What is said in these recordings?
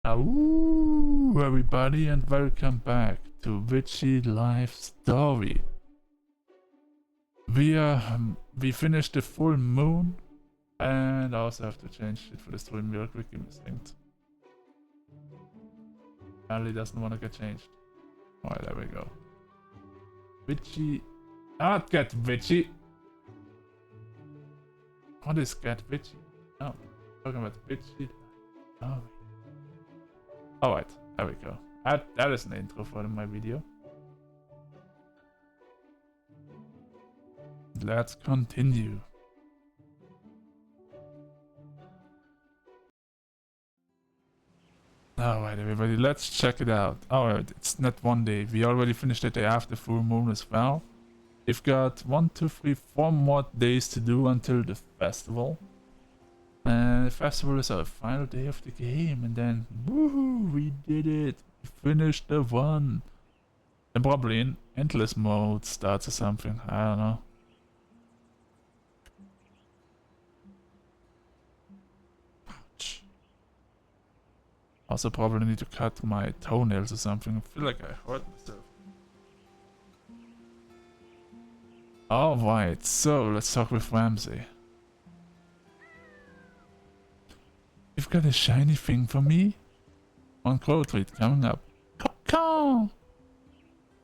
Hello everybody and welcome back to Witchy Life Story. We finished the full moon and I also have to change it for the stream real quick. Give me a second. Apparently doesn't want to get changed. Alright, there we go. Witchy. Not get witchy. What is get witchy? No, talking about witchy. Oh. Alright, there we go. That is an intro for my video. Let's continue. Alright everybody, let's check it out. Alright, it's not one day. We already finished the day after full moon as well. We've got 1, 2, 3, 4 more days to do until the festival. And the festival is our final day of the game, and then woohoo, we did it! We finished the one. And probably in endless mode starts or something, I don't know. Ouch. Also probably need to cut my toenails or something. I feel like I hurt myself. Alright, so let's talk with Ramsey. You've got a shiny thing for me? One quote read coming up. Caw.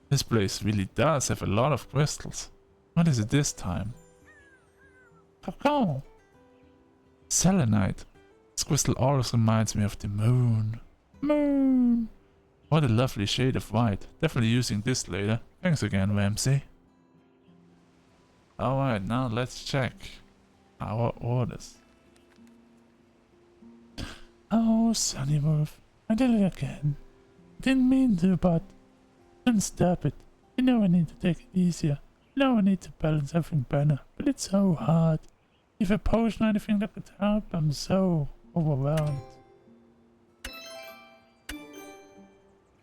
This place really does have a lot of crystals. What is it this time? Caw. Selenite. This crystal always reminds me of the moon. Moon. What a lovely shade of white. Definitely using this later. Thanks again, Ramsey. Alright, now let's check our orders. Oh, Sunny Wolf, I did it again. Didn't mean to, but couldn't stop it. You know I need to take it easier. You know I need to balance everything better, but it's so hard. If a potion or anything that could help, I'm so overwhelmed.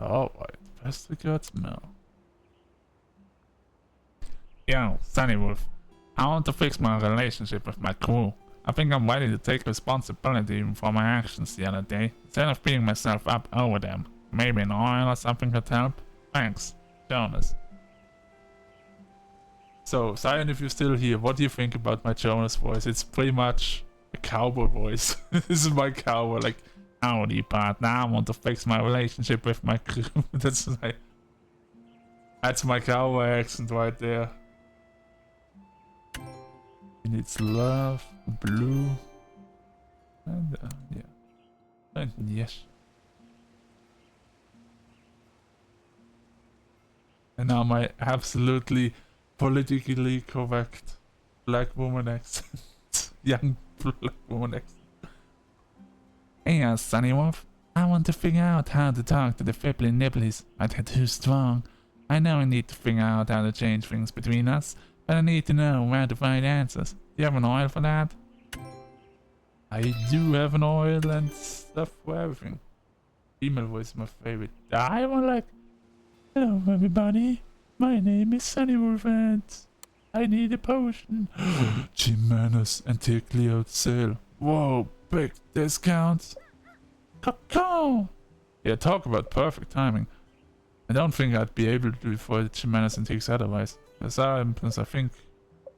Alright, best regard smell. Yo, Sunny Wolf, I want to fix my relationship with my crew. I think I'm ready to take responsibility for my actions the other day, instead of beating myself up over them. Maybe an oil or something could help? Thanks, Jonas. So, Zion, if you're still here, what do you think about my Jonas voice? It's pretty much a cowboy voice. This is my cowboy, like, howdy partner, I want to fix my relationship with my crew. That's my cowboy accent right there. It needs love, blue, and yeah, and yes. And now my absolutely politically correct black woman accent, young black woman accent. Hey, Sunny Wolf, I want to figure out how to talk to the Fibbly Nibblies, but they're too strong. I know I need to figure out how to change things between us, but I need to know where to find answers. Do you have an oil for that? I do have an oil and stuff for everything. Female voice is my favorite. I want like, hello everybody, my name is Sunny Wolf and I need a potion. Jimenez Antiquity sale. Whoa, big discounts. Caw. Yeah, talk about perfect timing. I don't think I'd be able to afford Jimenez Antiques otherwise. As I think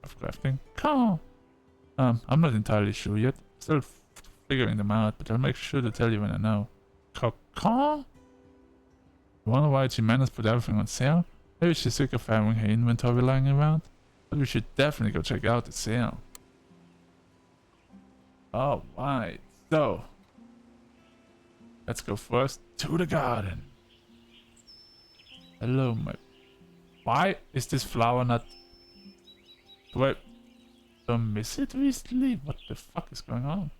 of crafting. Caw. I'm not entirely sure yet. Still figuring them out, but I'll make sure to tell you when I know. Caw? You wonder why Jimenez put everything on sale? Maybe she's sick of having her inventory lying around? But we should definitely go check out the sale. Alright, so let's go first to the garden. Hello, my... Why is this flower not... Do I miss it recently? What the fuck is going on?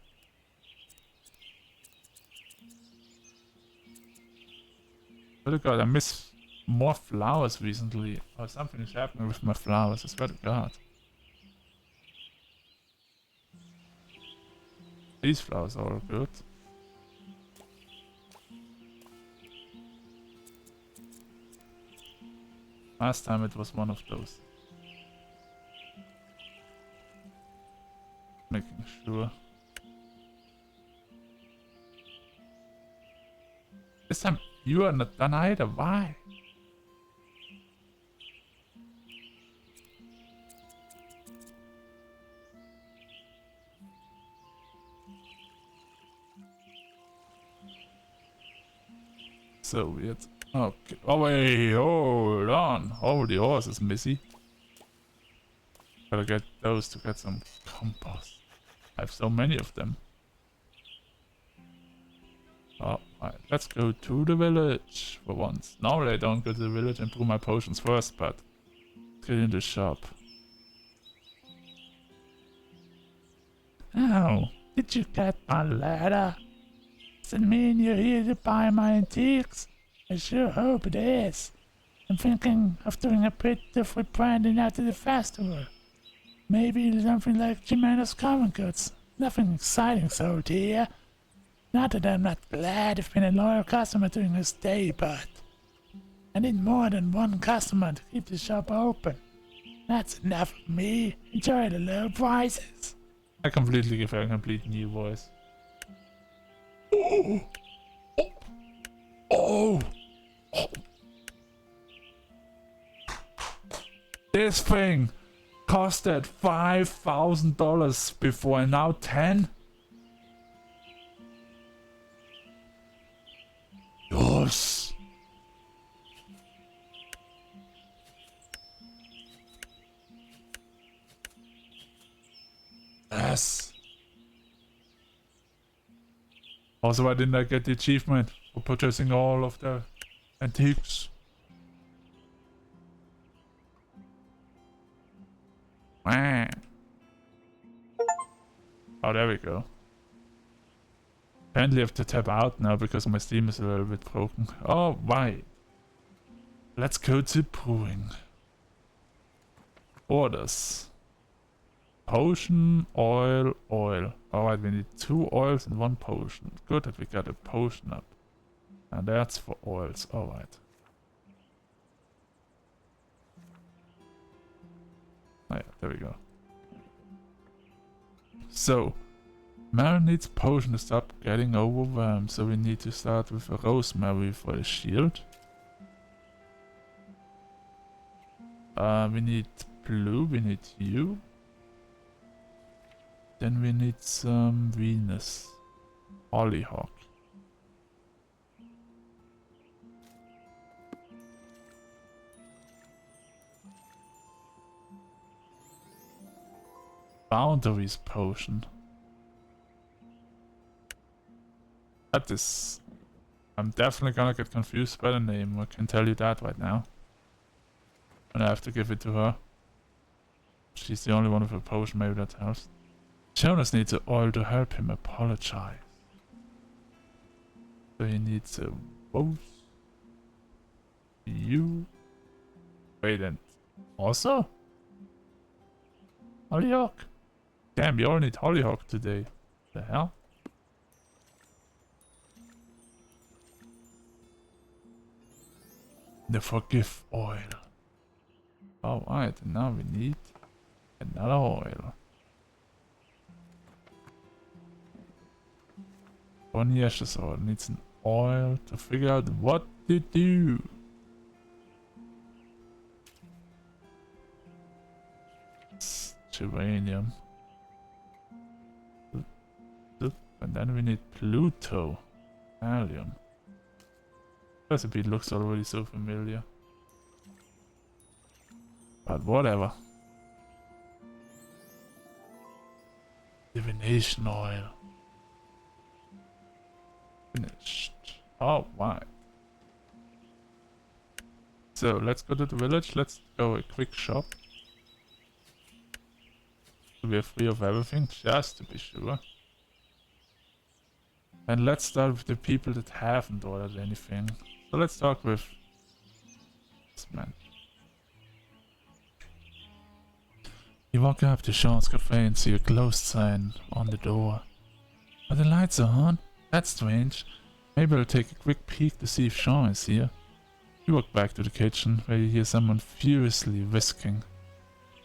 Oh god, I miss more flowers recently. Or something is happening with my flowers, I swear to god. These flowers are all good. Last time it was one of those. Making sure. This time you are not done either. Why? So weird. Okay. Oh wait, hold on. Oh, the horse is missing. Gotta get those to get some compost. I have so many of them. Oh, right. Let's go to the village for once. Normally I don't go to the village and brew my potions first, but let's get in the shop. Oh, did you get my letter? Does it mean you're here to buy my antiques? I sure hope it is. I'm thinking of doing a bit of rebranding after the festival. Maybe something like Jimenez Common Goods. Nothing exciting, so dear. Not that I'm not glad I've been a loyal customer during this day, but I need more than one customer to keep the shop open. That's enough of me. Enjoy the low prices. I completely give her a complete new voice. Oh! Oh! Oh! This thing costed $5,000 before, and now 10? Yes! Yes! Also, why didn't I get the achievement for purchasing all of the antiques? Oh, there we go. Apparently I have to tap out now because my Steam is a little bit broken. Oh, right. Let's go to brewing. Orders. Potion, oil, oil. Alright, we need 2 oils and 1 potion. Good that we got a potion up. And that's for oils. Alright. Oh yeah, there we go. So, Mary needs potion to stop getting overwhelmed, so we need to start with a rosemary for the shield. We need blue, we need you. Then we need some Venus. Hollyhock. Boundaries potion. That is... I'm definitely gonna get confused by the name, I can tell you that right now. And I have to give it to her. She's the only one with a potion, maybe that helps. Jonas needs an oil to help him apologize. So he needs a both. You. Wait, and also? Hollyhock? Damn, we all need Hollyhock today. The hell? The forgive oil. Alright, and now we need another oil. Bonnie Ashes oil needs an oil to figure out what to do. It's geranium. And then we need Pluto. Allium. Recipe looks already so familiar. But whatever. Divination oil. Finished. Oh, right. So let's go to the village. Let's go a quick shop. So we are free of everything, just to be sure. And let's start with the people that haven't ordered anything. So let's talk with this man. You walk up to Sean's cafe and see a closed sign on the door. But the lights are on? That's strange. Maybe I'll take a quick peek to see if Sean is here. You walk back to the kitchen, where you hear someone furiously whisking.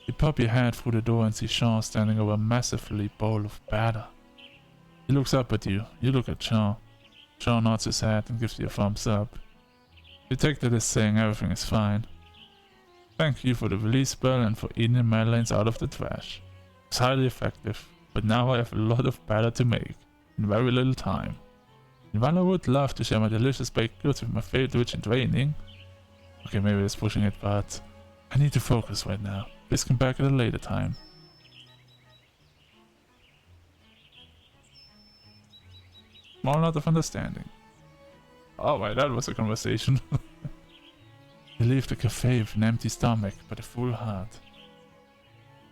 You pop your head through the door and see Sean standing over a massively bowl of batter. He looks up at you. You look at Sean. Sean nods his head and gives you a thumbs up. You take that as saying everything is fine. Thank you for the release spell and for eating the Madeleines out of the trash. It's highly effective, but now I have a lot of batter to make, in very little time. And while I would love to share my delicious baked goods with my favorite witch in training... Okay, maybe it's pushing it, but... I need to focus right now. Please come back at a later time. Small nod of understanding. Alright, that was a conversation. You leave the cafe with an empty stomach, but a full heart.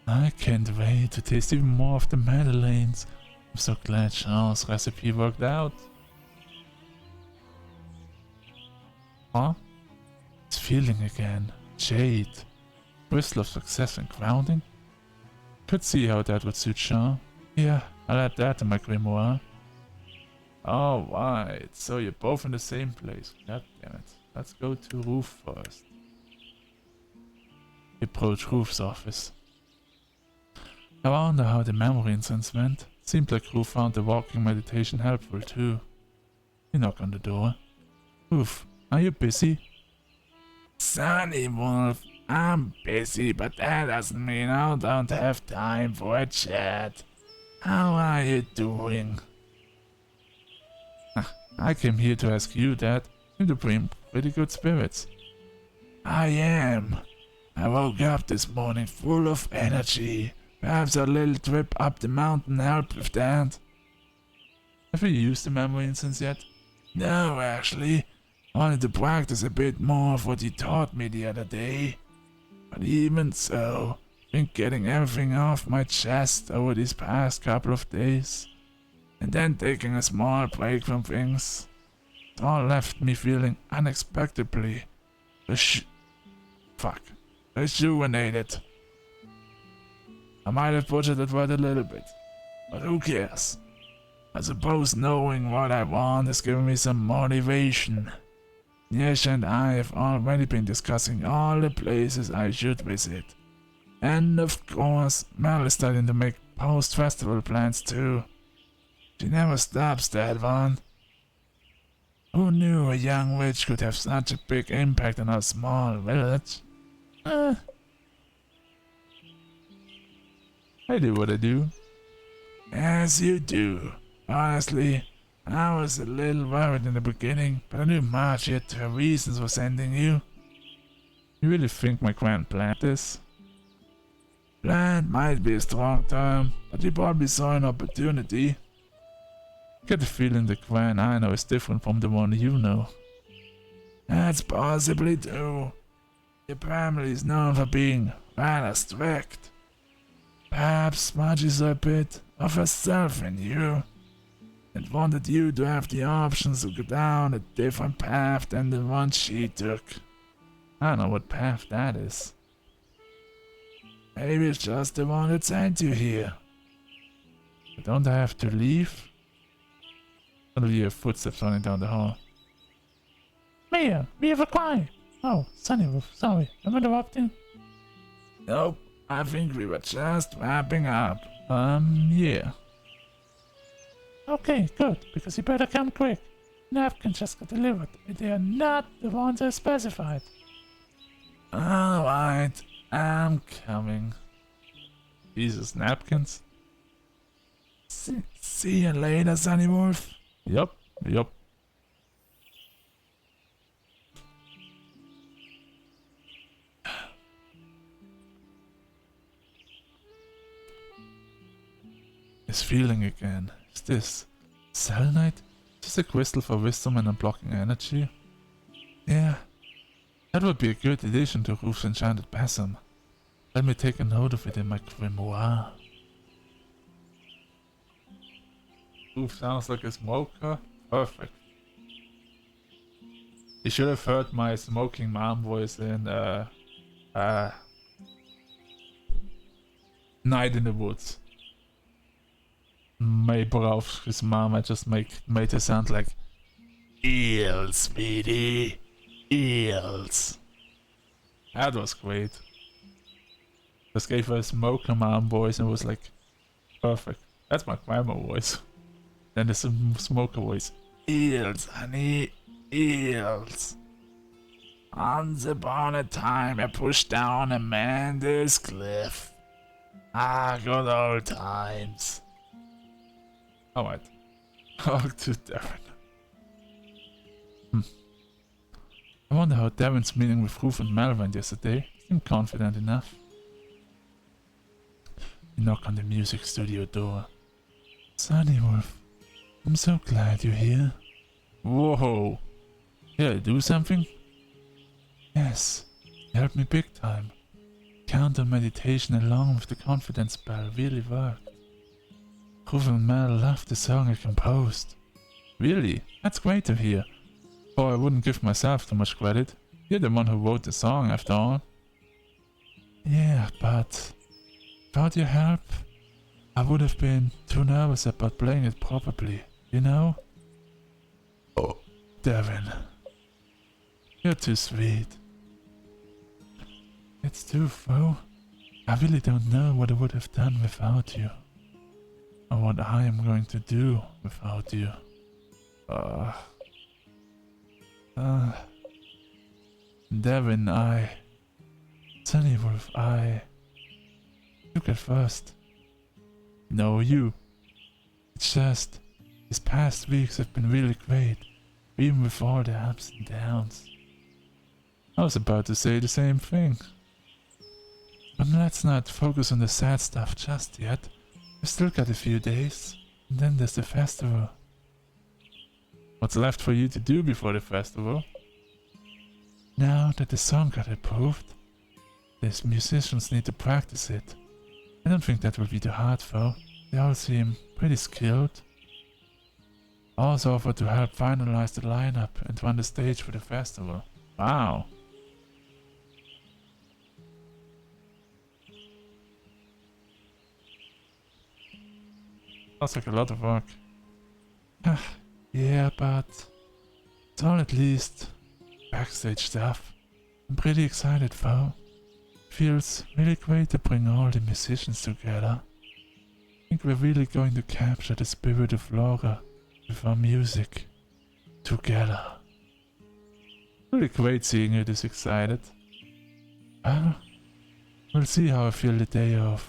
I can't wait to taste even more of the Madeleines. I'm so glad Charles' recipe worked out. Huh? It's feeling again. Jade. Crystal of success and grounding? Could see how that would suit Sean. Yeah, I'll add that to my grimoire. Alright, so you're both in the same place. God damn it. Let's go to Roof first. Approach Roof's office. I wonder how the memory incense went. Seemed like Roof found the walking meditation helpful too. You knock on the door. Roof, are you busy? Sunny Wolf, I'm busy, but that doesn't mean I don't have time for a chat. How are you doing? I came here to ask you that. You seem to bring pretty good spirits. I am. I woke up this morning full of energy. Perhaps a little trip up the mountain helped with that. Have you used the memory incense yet? No, actually. I wanted to practice a bit more of what you taught me the other day. But even so, I've been getting everything off my chest over these past couple of days. And then taking a small break from things. It all left me feeling unexpectedly rejuvenated. I might have butchered that word a little bit, but who cares? I suppose knowing what I want has given me some motivation. Yesh and I have already been discussing all the places I should visit. And of course, Mel is starting to make post-festival plans too. She never stops, that one. Who knew a young witch could have such a big impact on our small village? I do what I do. As you do. Honestly, I was a little worried in the beginning, but I knew Marge had her reasons for sending you. You really think my grand plan is? Plan might be a strong term, but you probably saw an opportunity. I get the feeling the Gran I know is different from the one you know. That's possibly true. Your family is known for being rather strict. Perhaps Margie saw a bit of herself in you and wanted you to have the options to go down a different path than the one she took. I don't know what path that is. Maybe it's just the one that sent you here. But don't I have to leave? Suddenly you hear footsteps running down the hall. Mia, we have a cry! Oh, Sunnywolf, sorry, I'm interrupting. Nope, I think we were just wrapping up. Yeah. Okay, good, because you better come quick. Napkins just got delivered, but they are not the ones I specified. Alright, I'm coming. Jesus, napkins? See you later, Sunnywolf. Yup. This feeling again. Is this selenite? Is this a crystal for wisdom and unblocking energy? Yeah. That would be a good addition to Roof's enchanted besom. Let me take a note of it in my grimoire. Roof sounds like a smoker. Perfect. You should have heard my smoking mom voice in Night in the Woods. Mayborowski's mom, I just made her sound like eels, sweetie. Eels. That was great. Just gave her a smoker mom voice and was like perfect. That's my grandma voice. Then there's a smoker voice. Eels, honey, eels. Once upon a time, I pushed down Amanda's cliff. Ah, good old times. Alright. Oh, to Devin. I wonder how Devin's meeting with Ruth and Mel went yesterday. Seemed confident enough. You knock on the music studio door. Sunny Wolf, I'm so glad you're here. Whoa! Yeah, do something? Yes, you helped me big time. Counter meditation along with the confidence spell really worked. Ruth and Mel loved the song I composed. Really? That's great to hear. Oh, I wouldn't give myself too much credit. You're the one who wrote the song after all. Yeah, but without your help, I would have been too nervous about playing it properly, you know? Oh, Devin. You're too sweet. It's true, though. I really don't know what I would have done without you. Or what I am going to do without you. Devin, Sunny Wolf, you get first. No, you. It's just, these past weeks have been really great, even with all the ups and downs. I was about to say the same thing. But let's not focus on the sad stuff just yet. We've still got a few days, and then there's the festival. What's left for you to do before the festival? Now that the song got approved, these musicians need to practice it. I don't think that will be too hard though. They all seem pretty skilled. I also offered to help finalize the lineup and run the stage for the festival. Wow. Sounds like a lot of work. Yeah, but it's all at least backstage stuff. I'm pretty excited though. Feels really great to bring all the musicians together. I think we're really going to capture the spirit of Laura with our music together. Really great seeing you this excited. Well, we'll see how I feel the day of.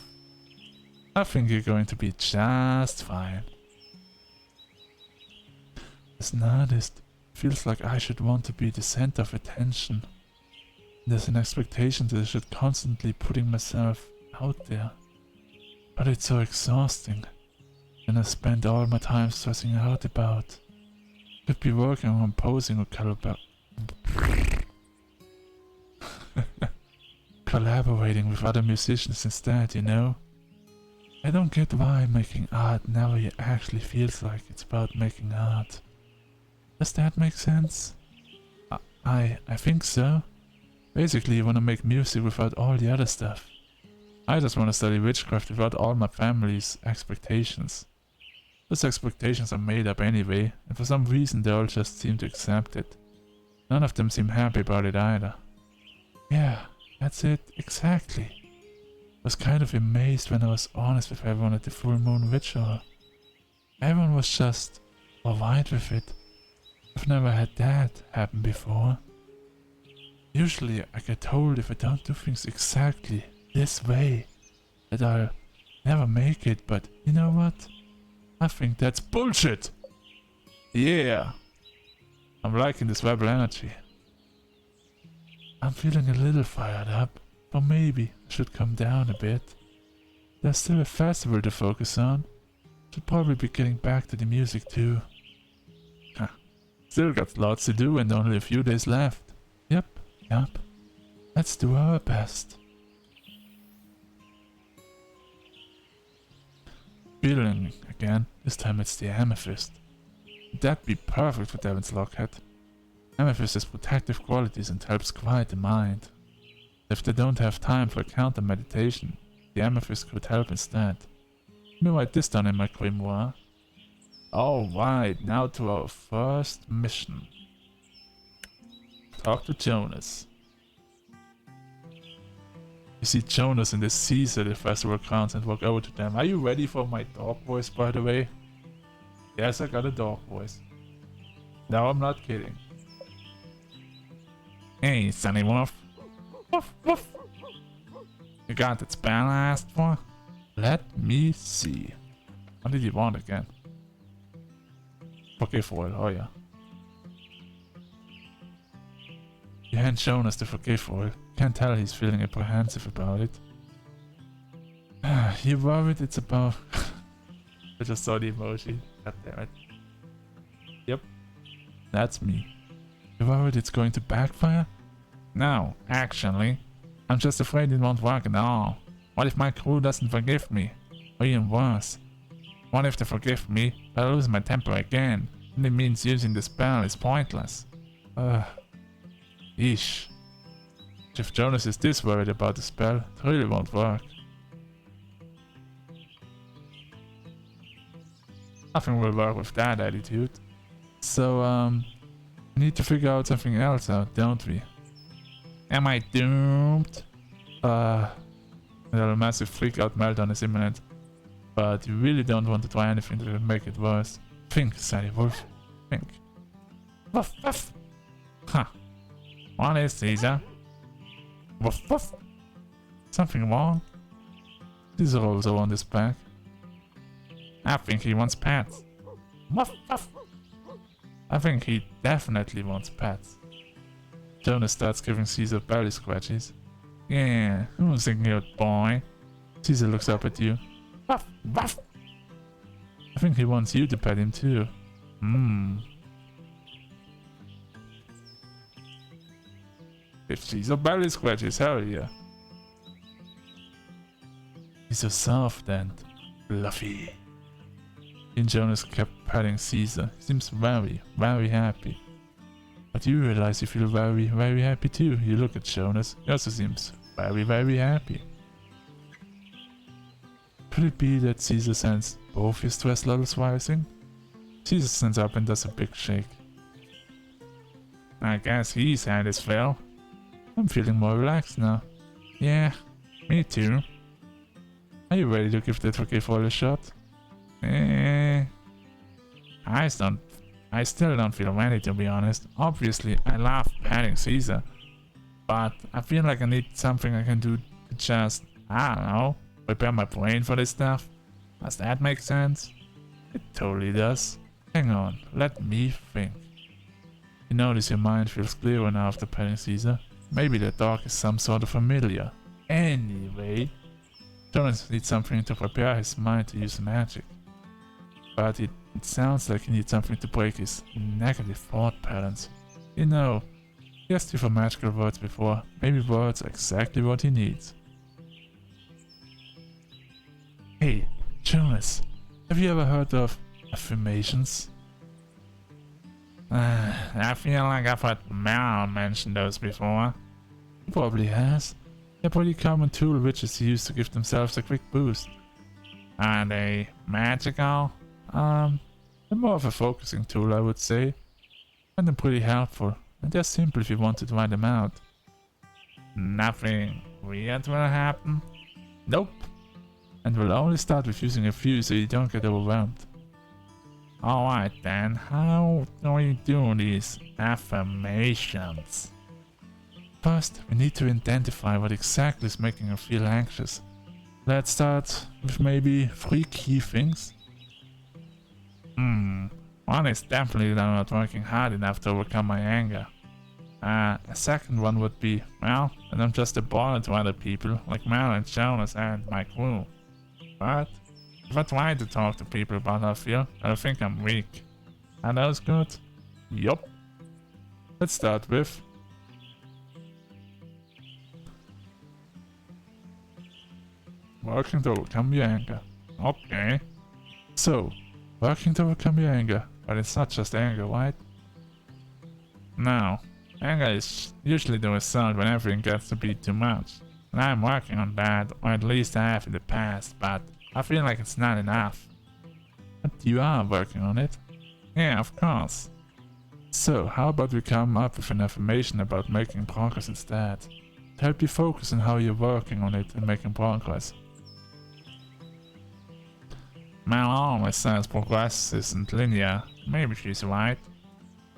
I think you're going to be just fine. As an artist, it feels like I should want to be the center of attention. There's an expectation that I should constantly putting myself out there. But it's so exhausting. And I spend all my time stressing out about. Could be working on composing or collaborating with other musicians instead, you know? I don't get why making art never actually feels like it's about making art. Does that make sense? I think so. Basically, you want to make music without all the other stuff. I just want to study witchcraft without all my family's expectations. Those expectations are made up anyway, and for some reason they all just seem to accept it. None of them seem happy about it either. Yeah, that's it, exactly. I was kind of amazed when I was honest with everyone at the full moon ritual. Everyone was just alright with it. I've never had that happen before. Usually I get told if I don't do things exactly this way, that I'll never make it, but you know what? I think that's bullshit! Yeah! I'm liking this rebel energy. I'm feeling a little fired up, but maybe I should calm down a bit. There's still a festival to focus on. Should probably be getting back to the music too. Still got lots to do and only a few days left. Yep. Let's do our best. Feeling again, this time it's the amethyst. That'd be perfect for Devin's locket. Amethyst has protective qualities and helps quiet the mind. If they don't have time for counter meditation, the amethyst could help instead. Let me write this down in my grimoire. Alright, now to our first mission. Talk to Jonas. You see Jonas and the Caesar at the festival grounds and walk over to them. Are you ready for my dog voice, by the way? Yes, I got a dog voice. No, I'm not kidding. Hey, Sunny Wolf. Woof, woof. You got that spell I asked for? Let me see. What did you want again? Forgive oil, oh yeah. You hadn't shown us the forgive oil. Can't tell he's feeling apprehensive about it. You worried it's about... I just saw the emoji. God damn it. Yep. That's me. You worried it's going to backfire? No, actually. I'm just afraid it won't work at all. What if my crew doesn't forgive me? Or even worse. What if they forgive me, but I lose my temper again? And it means using the spell is pointless. Eesh. If Jonas is this worried about the spell, it really won't work. Nothing will work with that attitude. So, we need to figure out something else out, don't we? Am I doomed? A massive freak-out meltdown is imminent. But you really don't want to try anything that will make it worse. Think, Sally Wolf. Think. Woof woof! Huh. What is Caesar? Woof woof! Something wrong? Caesar also on his back. I think he wants pets. Woof woof! I think he definitely wants pets. Jonas starts giving Caesar belly scratches. Yeah, who's a good boy? Caesar looks up at you. Woof woof! I think he wants you to pet him too. If Caesar belly scratches, hell yeah. He's so soft and fluffy. And Jonas kept petting Caesar. He seems very, very happy. But you realize you feel very, very happy too. You look at Jonas. He also seems very, very happy. Could it be that Caesar sensed both his stress levels rising? Caesar stands up and does a big shake. I guess he's had his fill. I'm feeling more relaxed now. Yeah, me too. Are you ready to give that forgive oil a shot? I still don't feel ready, to be honest. Obviously, I love petting Caesar. But I feel like I need something I can do to just, I don't know, prepare my brain for this stuff. Does that make sense? It totally does. Hang on, let me think. You notice your mind feels clearer now after petting Caesar. Maybe the dog is some sort of familiar. Anyway, Jonas needs something to prepare his mind to use magic. But it sounds like he needs something to break his negative thought patterns. You know, he asked you for magical words before. Maybe words are exactly what he needs. Hey, Jonas, have you ever heard of affirmations? I feel like I've heard Mel mention those before. He probably has. They're a pretty common tool witches use to give themselves a quick boost. Are they magical? They're more of a focusing tool, I would say. And they're pretty helpful. And they're simple if you want to try them out. Nothing weird will happen? Nope. And we'll only start with using a few so you don't get overwhelmed. Alright then, how do we do these affirmations? First, we need to identify what exactly is making you feel anxious. Let's start with maybe 3 key things. One is definitely that I'm not working hard enough to overcome my anger. A second one would be, well, that I'm just a bother to other people, like Mel and Jonas and my crew. But if I try to talk to people about how I feel, they'll think I'm weak. Are those good? Yup. Let's start with working to overcome your anger. Okay. So, working to overcome your anger, but it's not just anger, right? No. Anger is usually the result when everything gets to be too much. And I'm working on that, or at least I have in the past, but I feel like it's not enough. But you are working on it? Yeah, of course. So, how about we come up with an affirmation about making progress instead? To help you focus on how you're working on it and making progress. Mel always says progress isn't linear. Maybe she's right.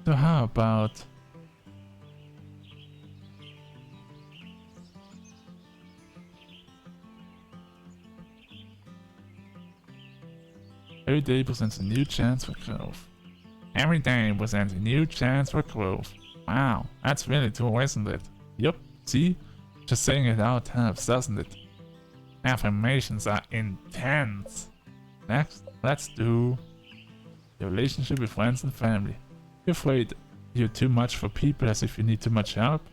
So how about... Every day presents a new chance for growth. Every day presents a new chance for growth. Wow, that's really true, isn't it? Yup, see? Just saying it out helps, doesn't it? Affirmations are intense. Next, let's do your relationship with friends and family. You're afraid you're too much for people as if you need too much help?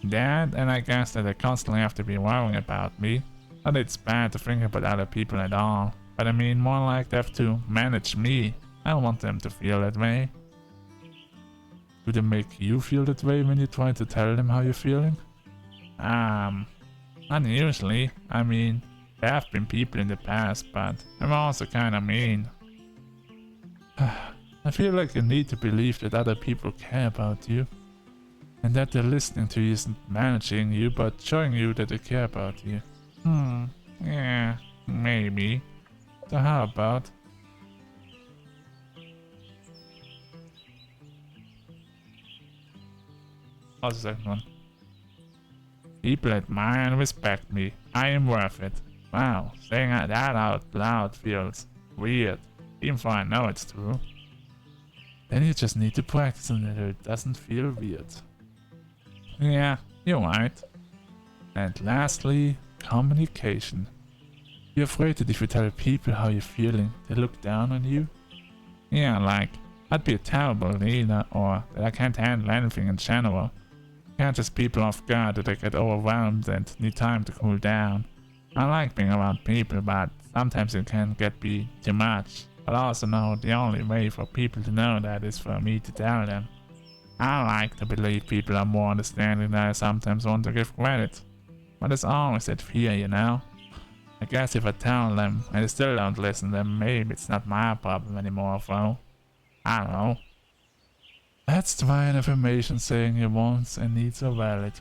That, and I guess that they constantly have to be worrying about me. Not that it's bad to think about other people at all. But I mean more like they have to manage me. I don't want them to feel that way. Do they make you feel that way when you try to tell them how you're feeling? Not usually. I mean, there have been people in the past, but I'm also kinda mean. I feel like you need to believe that other people care about you. And that they're listening to you isn't managing you, but showing you that they care about you. Yeah, maybe. So how about... What's the second one? People admire and respect me. I am worth it. Wow, saying that out loud feels weird, even though I know it's true. Then you just need to practice until it doesn't feel weird. Yeah, you're right. And lastly, communication. You're afraid that if you tell people how you're feeling, they look down on you? Yeah, like, I'd be a terrible leader, or that I can't handle anything in general. Catches people off guard that they get overwhelmed and need time to cool down. I like being around people, but sometimes it can be too much. But I also know the only way for people to know that is for me to tell them. I like to believe people are more understanding than I sometimes want to give credit. But there's always that fear, you know? I guess if I tell them and they still don't listen, then maybe it's not my problem anymore, though. I don't know. That's why an affirmation saying your wants and needs are valid.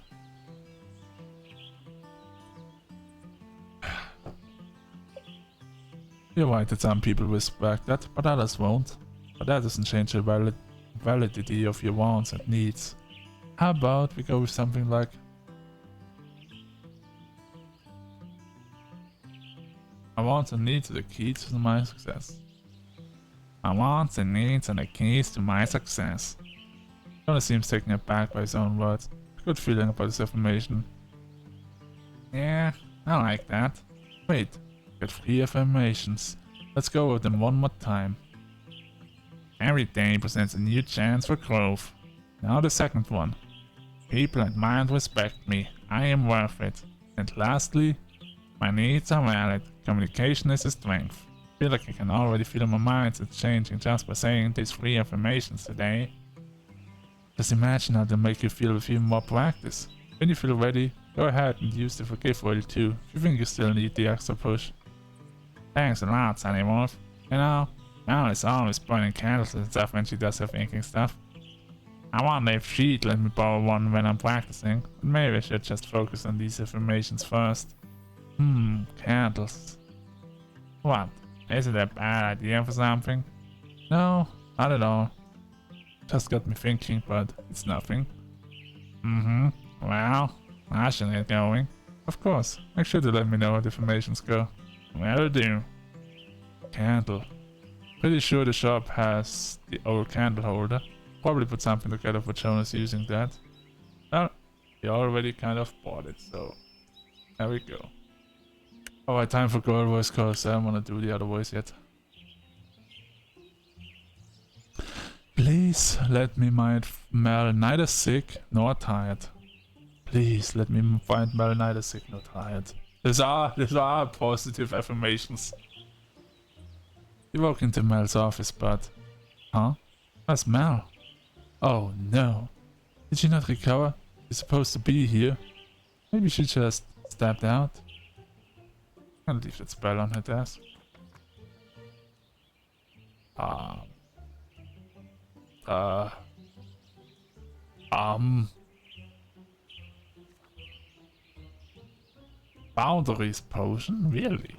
You're right that some people respect that, but others won't. But that doesn't change the validity of your wants and needs. How about we go with something like... My wants and needs are the keys to my success. My wants and needs are the keys to my success. Jonas seems taken aback by his own words. A good feeling about this affirmation. Yeah, I like that. Wait, got 3 affirmations. Let's go over them one more time. Every day presents a new chance for growth. Now the second one. People admire and respect me. I am worth it. And lastly, my needs are valid. Communication is a strength. I feel like I can already feel my mindset changing just by saying these 3 affirmations today. Just imagine how they make you feel with even more practice. When you feel ready, go ahead and use the forgive oil too, if you think you still need the extra push. Thanks a lot, Sunny Wolf. You know, Mel is always burning candles and stuff when she does her thinking stuff. I wonder if she'd let me borrow one when I'm practicing, but maybe I should just focus on these affirmations first. Candles. What? Is it a bad idea for something? No, not at all. Just got me thinking, but it's nothing. Well, I should get going. Of course, make sure to let me know how the affirmations go. Will do. Candle. Pretty sure the shop has the old candle holder. Probably put something together for Jonas using that. Well, he already kind of bought it, so there we go. Alright, time for girl voice, cause I don't wanna do the other voice yet. Please let me find Mel neither sick nor tired. Please let me find Mel neither sick nor tired. These are positive affirmations. You walk into Mel's office, but... Huh? Where's Mel? Oh no. Did she not recover? She's supposed to be here. Maybe she just stepped out. I'll leave that spell on her desk. Boundaries potion? Really?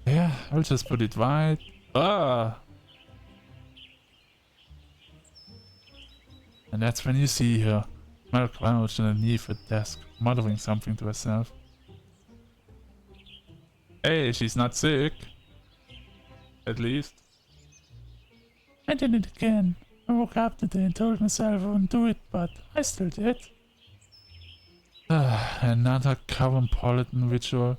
Yeah, I'll just put it right Ah! And that's when you see her, Mel crouched underneath her desk, muttering something to herself. Hey, she's not sick. At least. I did it again. I woke up today and told myself I wouldn't do it, but I still did. Another cosmopolitan ritual.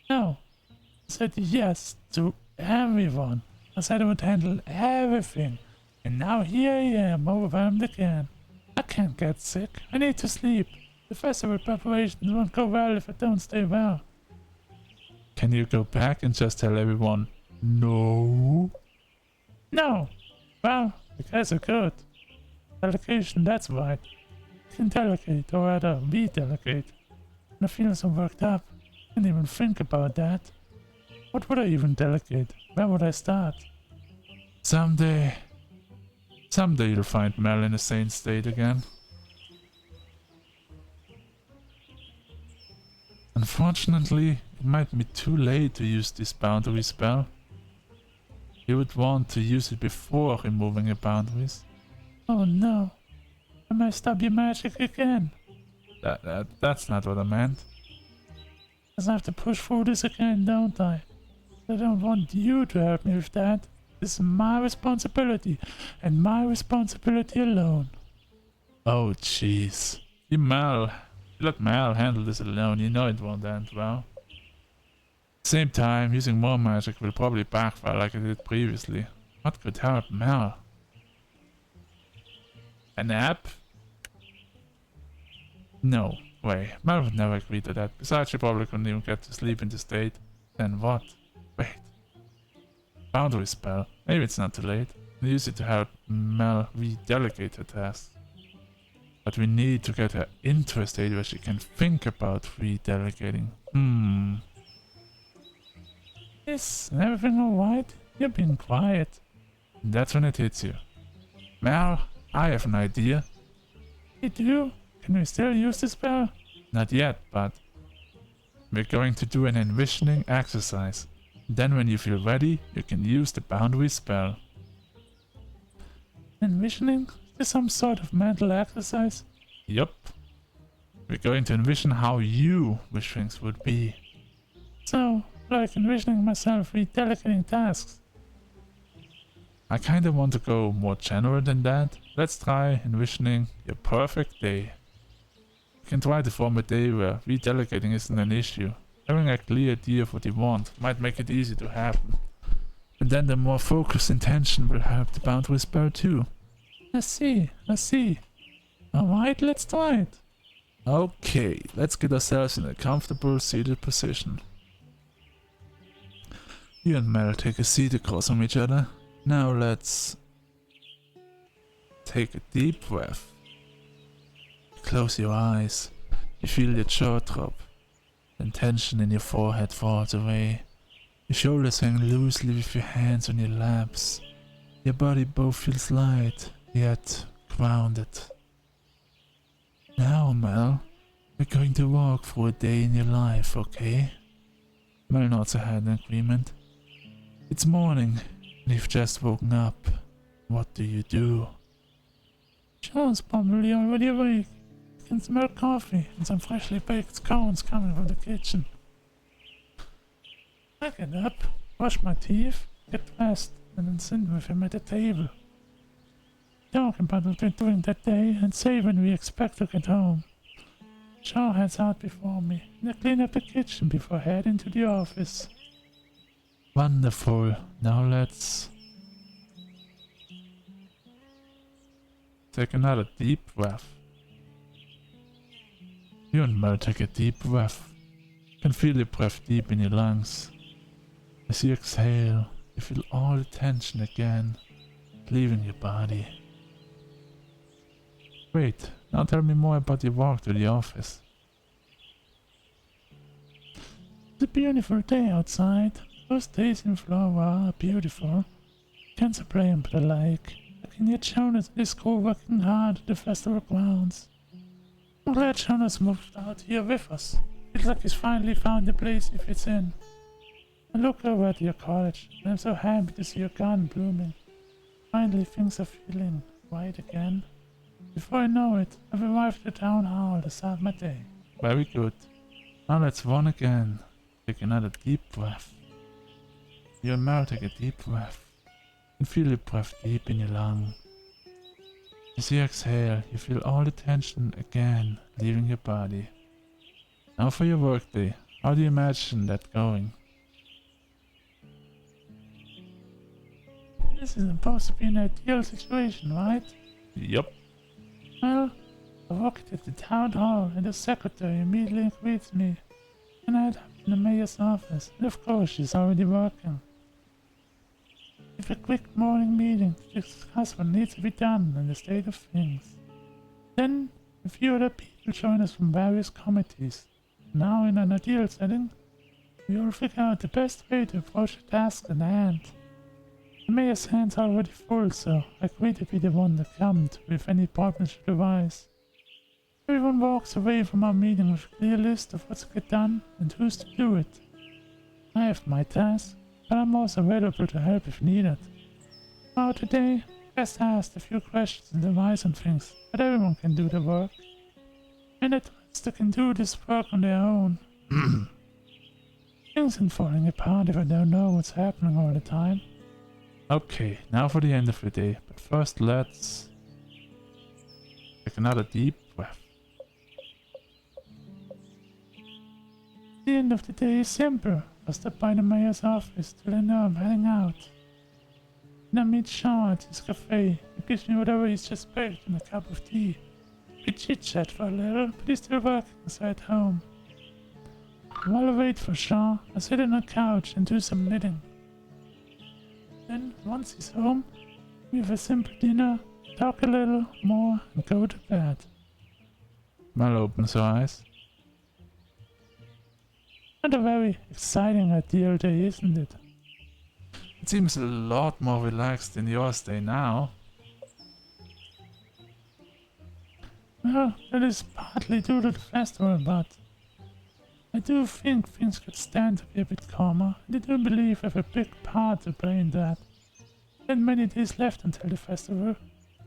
No. I said yes to everyone. I said I would handle everything. And now here I am, overwhelmed again. I can't get sick. I need to sleep. The festival preparations won't go well if I don't stay well. Can you go back and just tell everyone, no? No. Well, I guess I could. Delegation, that's right. I can delegate, or rather, be delegate. And I feel so worked up. I didn't even think about that. What would I even delegate? Where would I start? Someday you'll find Mel in a sane state again. Unfortunately, it might be too late to use this boundary spell. You would want to use it before removing your boundaries. Oh no. I messed up your magic again. That's not what I meant. Because I have to push through this again, don't I? I don't want you to help me with that. This is my responsibility, and my responsibility alone. Oh jeez. You let Mel handle this alone, you know it won't end well. Same time, using more magic will probably backfire like it did previously. What could help Mel? A nap? No way. Mel would never agree to that. Besides, she probably couldn't even get to sleep in this state. Then what? Wait. Boundary spell. Maybe it's not too late. We use it to help Mel redelegate her tasks. But we need to get her into a state where she can think about redelegating. Is everything alright? You're being quiet. That's when it hits you. Mel, I have an idea. You do? Can we still use the spell? Not yet, but we're going to do an envisioning exercise. Then when you feel ready, you can use the boundary spell. Envisioning? Is this some sort of mental exercise? Yup. We're going to envision how you wish things would be. So, like envisioning myself redelegating tasks. I kinda want to go more general than that. Let's try envisioning your perfect day. You can try to form a day where redelegating isn't an issue. Having a clear idea of what you want might make it easy to happen. And then the more focused intention will help the boundary spell too. I see. Alright, let's try it. Okay, let's get ourselves in a comfortable seated position. You and Mel take a seat across from each other. Now let's take a deep breath. Close your eyes. You feel your jaw drop. Then tension in your forehead falls away. Your shoulders hang loosely with your hands on your laps. Your body both feels light, yet grounded. Now, Mel, we're going to walk through a day in your life, okay? Mel nods her head in agreement. It's morning, and you've just woken up. What do you do? John's probably already awake. I can smell coffee and some freshly baked scones coming from the kitchen. I get up, brush my teeth, get dressed, and then sit with him at the table. Talk about what we're doing that day and say when we expect to get home. Shaw heads out before me, and I clean up the kitchen before heading to the office. Wonderful. Now let's take another deep breath. You and Mel take a deep breath. You can feel your breath deep in your lungs. As you exhale, you feel all the tension again, leaving your body. Great, now tell me more about your walk to the office. It's a beautiful day outside. Those days in Florida are beautiful. Can't blame but I like. I can hear Jonas and his crew working hard at the festival grounds. I'm glad Jonas moved out here with us. Feels like he's finally found a place he fits in. I look over at your cottage, and I'm so happy to see your garden blooming. Finally, things are feeling right again. Before I know it, I've arrived at the town hall to start my day. Very good. Now let's run again. Take another deep breath. You and Mel take a deep breath. And feel your breath deep in your lung. As you exhale, you feel all the tension again leaving your body. Now for your workday. How do you imagine that going? This is supposed to be an ideal situation, right? Yup. Well, I walk into the town hall and the secretary immediately greets me. And I head up in the mayor's office, and of course she's already working. We have a quick morning meeting to discuss what needs to be done and the state of things. Then, a few other people join us from various committees. Now, in an ideal setting, we all figure out the best way to approach the task at hand. The mayor's hands are already full, so I agree to be the one to come to if any problems should arise. Everyone walks away from our meeting with a clear list of what's to get done and who's to do it. I have my task, but I'm also available to help if needed. Now today, I just asked a few questions and advice on things, but everyone can do the work. And the rest can do this work on their own. Things aren't falling apart if I don't know what's happening all the time. Okay, now for the end of the day. But first let's take another deep breath. The end of the day is simple. I stop by the mayor's office to let him know I'm heading out. Then I meet Sean at his cafe. He gives me whatever he's just baked and a cup of tea. We chit-chat for a little, but he's still working inside home. While I wait for Sean, I sit on a couch and do some knitting. Then, once he's home, we have a simple dinner, talk a little more, and go to bed. Mel opens her eyes. Not a very exciting ideal day, isn't it? It seems a lot more relaxed than yours day now. Well, that is partly due to the festival, but I do think things could stand to be a bit calmer, and I do believe I have a big part to play in that. Then many days left until the festival.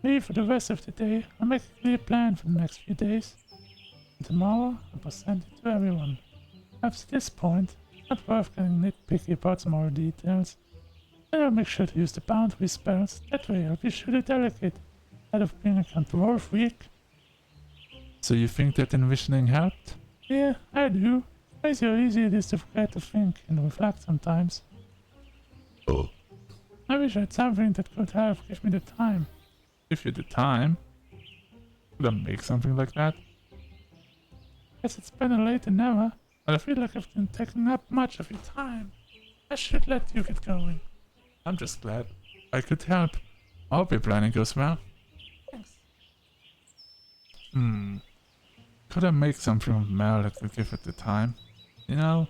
Maybe for the rest of the day, I'll make a clear plan for the next few days. And tomorrow, I'll present it to everyone. Perhaps at this point, it's not worth getting nitpicky about small details. Then I'll make sure to use the boundary spells, that way I'll be sure to delegate, instead of being a control freak. So you think that envisioning helped? Yeah, I do. It's how easy it is to forget to think and reflect sometimes. Oh. I wish I had something that could help give me the time. If you had the time, could I make something like that? Guess it's better late than never, but I feel like I've been taking up much of your time. I should let you get going. I'm just glad I could help. I hope your planning goes well. Thanks. Could I make something with Mel that could give it the time? You know,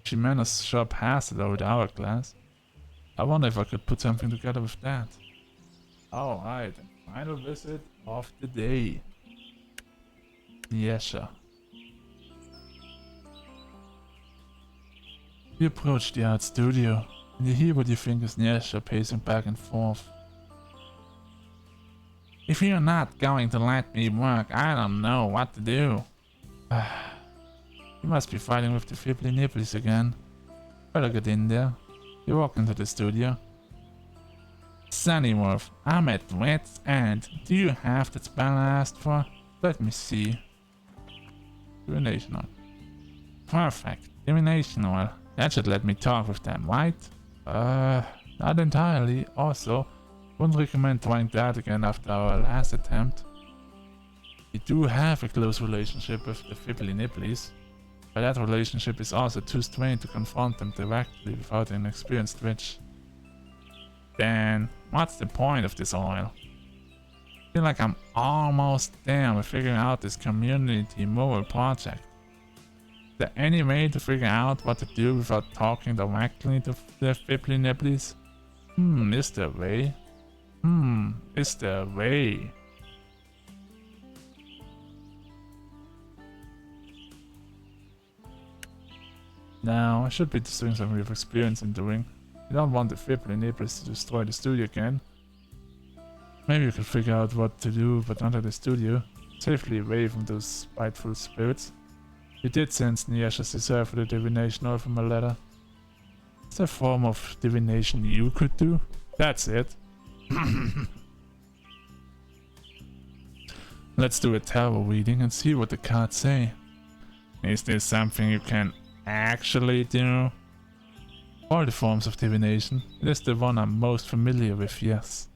she managed to show past it over the hourglass. I wonder if I could put something together with that. Alright, final visit of the day. Yesha. You approach the art studio, and you hear what you think is Yesha pacing back and forth. If you're not going to let me work, I don't know what to do. You must be fighting with the fibbly nibblies again. Better get in there. You walk into the studio. Sunnyworth, I'm at wit's end. Do you have the spell I asked for? Let me see. Divination oil. Perfect. Divination oil. That should let me talk with them, right? Not entirely. Also, wouldn't recommend trying that again after our last attempt. We do have a close relationship with the fibbly nibblies, but that relationship is also too strained to confront them directly without an experienced witch. Then, what's the point of this oil? I feel like I'm almost there with figuring out this community moral project. Is there any way to figure out what to do without talking directly to the fibbly nibblies? Is there a way? Is there a way? Now, I should be doing something with experience in doing. You don't want the Fibbly Nibbles to destroy the studio again. Maybe you could figure out what to do, but not at the studio. Safely away from those spiteful spirits. You did sense Niasha's desire for the divination all from a letter. Is there a form of divination you could do? That's it. Let's do a tarot reading and see what the cards say. Is this something you can actually do? All the forms of divination. It is the one I'm most familiar with, yes.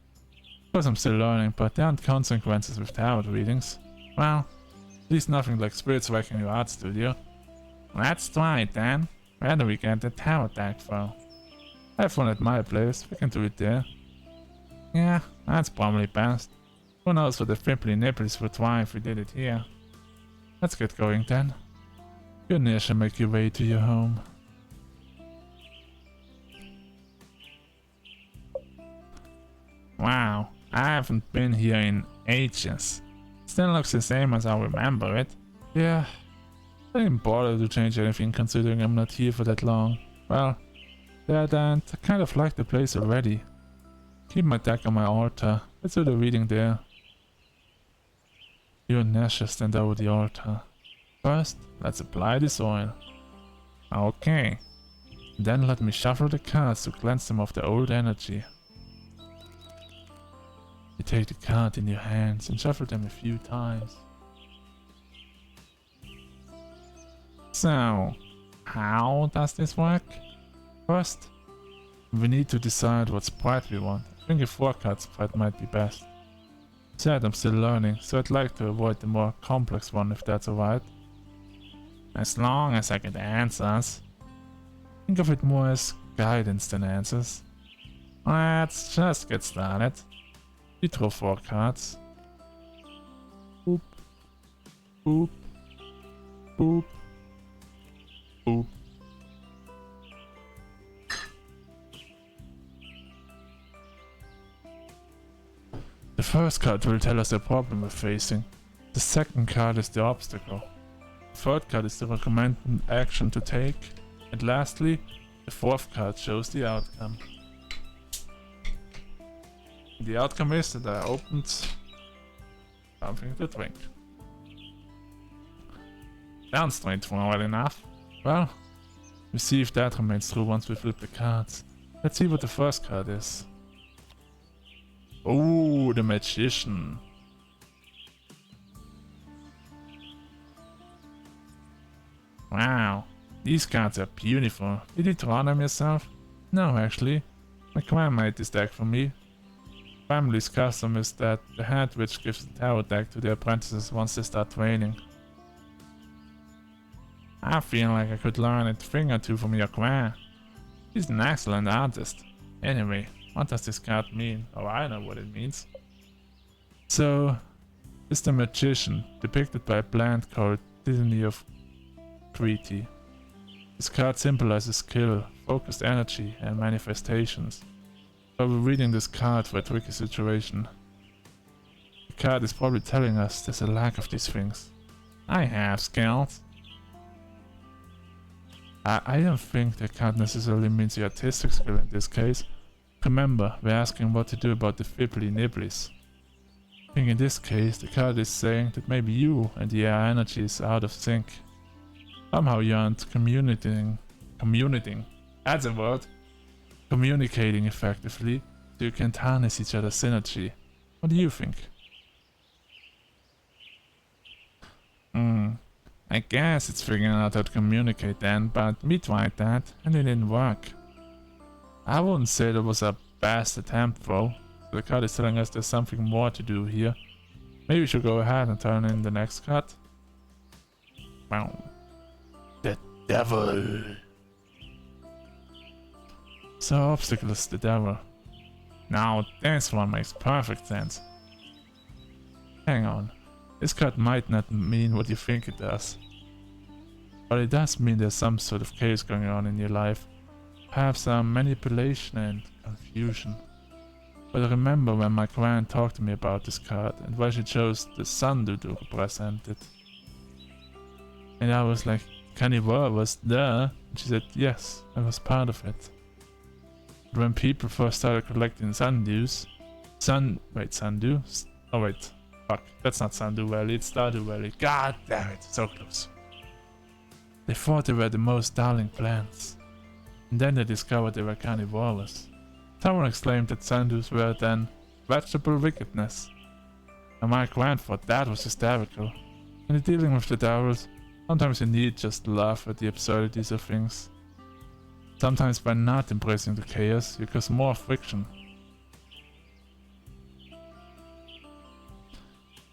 Of course I'm still learning, but there aren't consequences with tarot readings. Well, at least nothing like spirits wrecking your art studio. Let's try it then. Where do we get the tarot deck from? I have one at my place, we can do it there. Yeah, that's probably best. Who knows what the Fibbly Nibbles would try if we did it here. Let's get going then. You and Nisha make your way to your home. Wow, I haven't been here in ages. Still looks the same as I remember it. Yeah, I didn't bother to change anything considering I'm not here for that long. Well, that and I kind of like the place already. Keep my deck on my altar. Let's do the reading there. You and Nasha stand over the altar. First, let's apply this oil. Okay. Then let me shuffle the cards to cleanse them of the old energy. You take the card in your hands and shuffle them a few times. So, how does this work? First, we need to decide what sprite we want. I think a 4-card sprite might be best. Said I'm still learning, so I'd like to avoid the more complex one if that's alright. As long as I get answers. Think of it more as guidance than answers. Let's just get started. You draw 4 cards. Boop. Boop. Boop. Boop. The first card will tell us the problem we're facing. The second card is the obstacle. The third card is the recommended action to take. And lastly, the fourth card shows the outcome. The outcome is that I opened something to drink. Sounds straightforward enough. Well, we see if that remains true once we flip the cards. Let's see what the first card is. Oh, the Magician. Wow, these cards are beautiful. Did you draw them yourself? No, actually. My clan made this deck for me. Family's custom is that the head witch gives the tarot deck to their apprentices once they start training. I feel like I could learn a thing or two from your clan. She's an excellent artist. Anyway, what does this card mean? Oh, I know what it means. So, it's the Magician, depicted by a plant called Disney of Treaty. This card symbolizes skill, focused energy, and manifestations. So we're reading this card for a tricky situation. The card is probably telling us there's a lack of these things. I have skills. I don't think the card necessarily means the artistic skill in this case. Remember, we're asking what to do about the Fibbly Nibbles. I think in this case, the card is saying that maybe you and the air energy is out of sync. Somehow you aren't communicating, that's a word, communicating effectively, so you can't harness each other's synergy. What do you think? I guess it's figuring out how to communicate then, but we tried that and it didn't work. I wouldn't say that was our best attempt though. The card is telling us there's something more to do here. Maybe we should go ahead and turn in the next card. Wow. The devil. So obstacle is the devil. Now this one makes perfect sense. Hang on. This card might not mean what you think it does. But it does mean there's some sort of chaos going on in your life. Perhaps some manipulation and confusion. But I remember when my clan talked to me about this card and why she chose the sun to represent it. And I was like, carnivore was there? And she said, yes, I was part of it. But when people first started collecting sundews, sundew? Oh wait, fuck, that's not Sundew Valley, it's Stardew Valley. God damn it, so close. They thought they were the most darling plants. And then they discovered they were carnivorous. Someone exclaimed that sundews were then vegetable wickedness. And my grand thought that was hysterical. When you're dealing with the devils, sometimes you need just to laugh at the absurdities of things. Sometimes by not embracing the chaos, you cause more friction.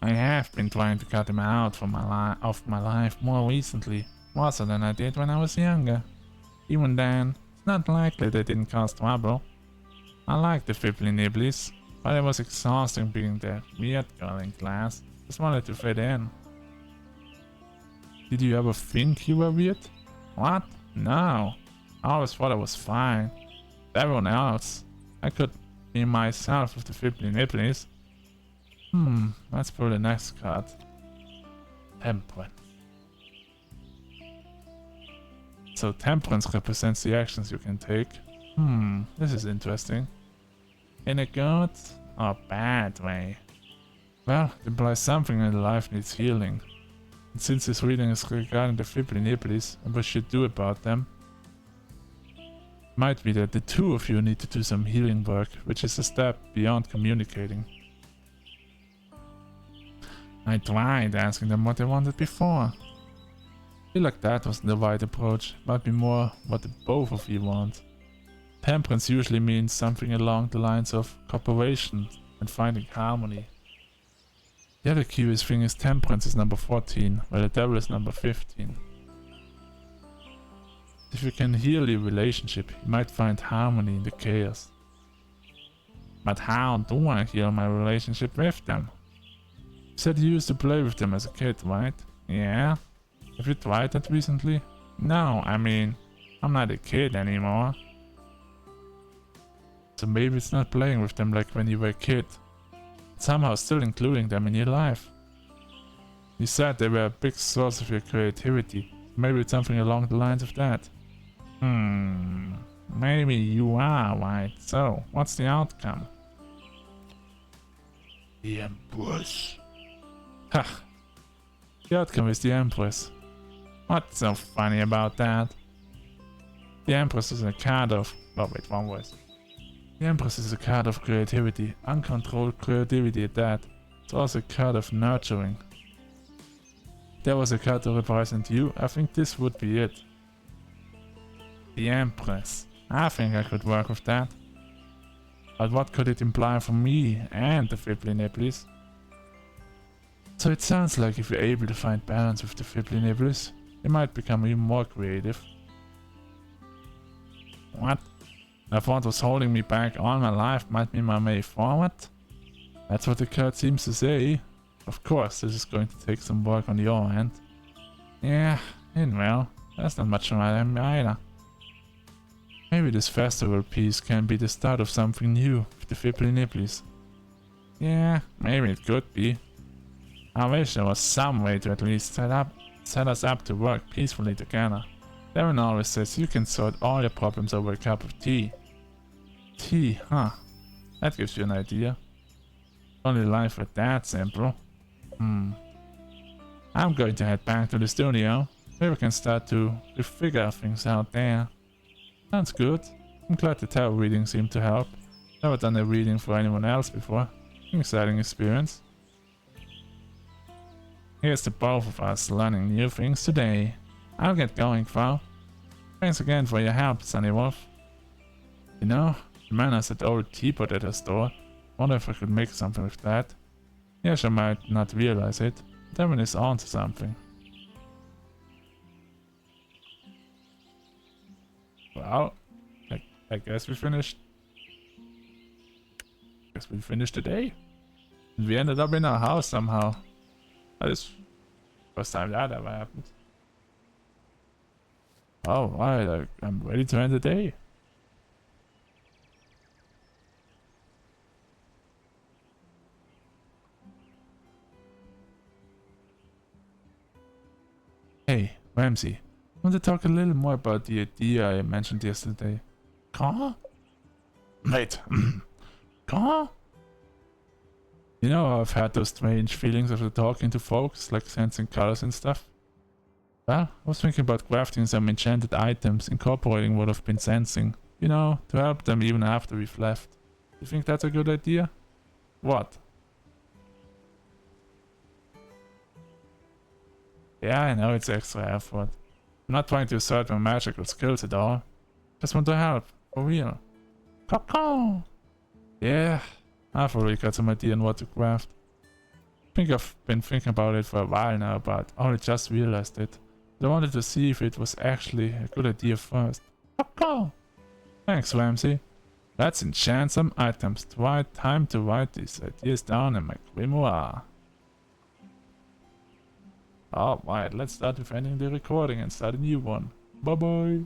I have been trying to cut them out from of my life more recently, more so than I did when I was younger. Even then, it's not likely they didn't cause trouble. I liked the fibbly nibblies, but it was exhausting being the weird girl in class. Just wanted to fit in. Did you ever think you were weird? What? No. I always thought I was fine. With everyone else. I could be myself with the fibbly nibblies. Let's pull the next card. Temperance. So temperance represents the actions you can take. This is interesting. In a good or bad way? Well, it implies something in life needs healing. And since this reading is regarding the fibbly nibblies and what you should do about them, it might be that the two of you need to do some healing work, which is a step beyond communicating. I tried asking them what they wanted before. I feel like that wasn't the right approach. It might be more what the both of you want. Temperance usually means something along the lines of cooperation and finding harmony. The other curious thing is temperance is number 14, while the devil is number 15. If you can heal your relationship, you might find harmony in the chaos. But how do I heal my relationship with them? You said you used to play with them as a kid, right? Yeah? Have you tried that recently? No, I mean, I'm not a kid anymore. So maybe it's not playing with them like when you were a kid. It's somehow still including them in your life. You said they were a big source of your creativity. Maybe it's something along the lines of that. Maybe you are right. So, what's the outcome? The Empress. Ha! The outcome is the Empress. What's so funny about that? The Empress is a card of... Oh wait, wrong voice. The Empress is a card of creativity, uncontrolled creativity at that. It's also a card of nurturing. If there was a card to represent you, I think this would be it. The Empress. I think I could work with that. But what could it imply for me and the fibbly nibblies? So it sounds like if you're able to find balance with the fibbly nibblies, you might become even more creative. What? If what was holding me back all my life might be my way forward? That's what the card seems to say. Of course, this is going to take some work on your end. Yeah, and well, that's not much on my end either. Maybe this festival piece can be the start of something new with the fibbly nibblies. Yeah, maybe it could be. I wish there was some way to at least set us up to work peacefully together. Darren always says you can sort all your problems over a cup of tea. Tea, huh? That gives you an idea. Only life was that simple. I'm going to head back to the studio. Maybe we can start to figure things out there. Sounds good. I'm glad the tarot reading seemed to help. Never done a reading for anyone else before. An exciting experience. Here's to both of us learning new things today. I'll get going, Frau. Thanks again for your help, Sunny Wolf. You know, the man has that old teapot at her store. Wonder if I could make something with that. Yes, I might not realize it. Devin is on to something. Well, I guess we finished. We finished the day. And we ended up in our house somehow. That is the first time that ever happened. Oh, right, I'm ready to end the day. Hey, Ramsey, want to talk a little more about the idea I mentioned yesterday. Car? Wait. Car? You know, I've had those strange feelings after talking to folks, like sensing colors and stuff. Well, I was thinking about crafting some enchanted items, incorporating what I've been sensing. You know, to help them even after we've left. You think that's a good idea? What? Yeah, I know it's extra effort. I'm not trying to assert my magical skills at all. Just want to help, for real. Coco! Yeah, I've already got some idea on what to craft. I think I've been thinking about it for a while now, but I only just realized it. I wanted to see if it was actually a good idea first. Coco! Thanks, Ramsey. Let's enchant some items. Time to write these ideas down in my grimoire. Alright, let's start with ending the recording and start a new one. Bye bye.